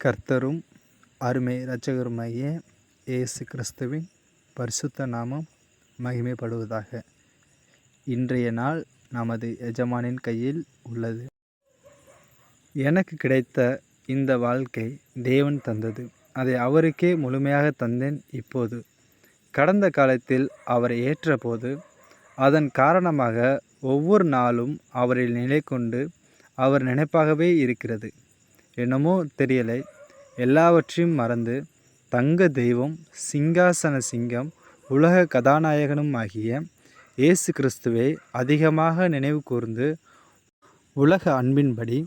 கர்த்தரும் அருமை இரட்சகருமாகிய இயேசு கிறிஸ்துவின் பரிசுத்த நாமம் மகிமைப்படுவதாக. இன்றைய நாள் நமது எஜமானின் கையில் உள்ளது. எனக்கு கிடைத்த இந்த வாழ்க்கை தேவன் தந்தது. அதை அவருக்கே முழுமையாக தந்தேன். இப்போது கடந்த காலத்தில் அவரை ஏற்றபோது அதன் காரணமாக ஒவ்வொரு நாளும் அவரில் நிலை கொண்டு அவர் நினைப்பாகவே இருக்கிறது. என்னமோ தெரியலை, எல்லாவற்றையும் மறந்து தங்க தெய்வம், சிங்காசன சிங்கம், உலக கதாநாயகனும் ஆகிய இயேசு கிறிஸ்துவை அதிகமாக நினைவு கூர்ந்து உலக அன்பின்படி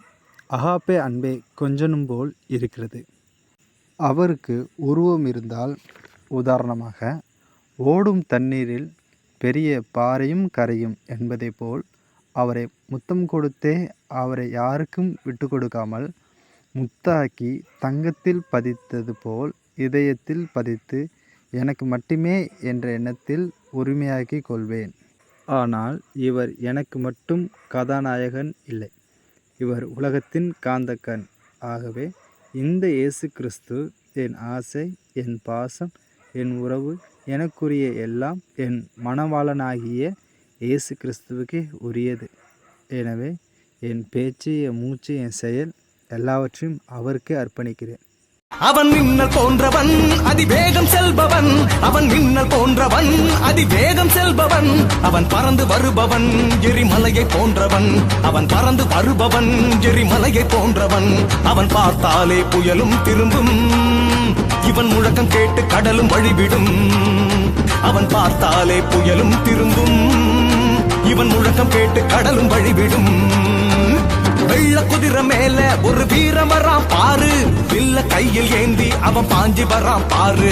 அகாப்பே அன்பை கொஞ்சனும் போல் இருக்கிறது. அவருக்கு உருவம் இருந்தால், உதாரணமாக ஓடும் தண்ணீரில் பெரிய பாறையும் கரையும் என்பதை போல் அவரை முத்தம் கொடுத்தே அவரை யாருக்கும் விட்டு கொடுக்காமல் முத்தாக்கி தங்கத்தில் பதித்தது போல் இதயத்தில் பதித்து எனக்கு மட்டுமே என்ற எண்ணத்தில் உரிமையாக்கி கொள்வேன். ஆனால் இவர் எனக்கு மட்டும் கதாநாயகன் இல்லை, இவர் உலகத்தின் காந்தக்கண். ஆகவே இந்த இயேசு கிறிஸ்து என் ஆசை, என் பாசம், என் உறவு, எனக்குரிய எல்லாம் என் மணவாளனாகிய இயேசு கிறிஸ்துவுக்கே உரியது. எனவே என் பேச்சு, என் மூச்சு, என் செயல் எல்லாவற்றையும் அவருக்கே அர்ப்பணிக்கிறேன். அவன் மின்னல் போன்றவன், அதிவேகம் செல்பவன். அவன் மின்னல் போன்றவன், அதிவேகம் செல்பவன். அவன் பறந்து வருபவன், எரிமலையை போன்றவன். அவன் பறந்து வருபவன், எரிமலையை போன்றவன். அவன் பார்த்தாலே புயலும் திரும்பும். இவன் முழக்கம் கேட்டு கடலும் வழிவிடும். அவன் பார்த்தாலே புயலும் திரும்பும். இவன் முழக்கம் கேட்டு கடலும் வழிவிடும். வெள்ள குதிரை மேல ஒரு வீரம் வரான் பாரு. வில்ல கையில் ஏந்தி அவன் பாஞ்சி வரான் பாரு.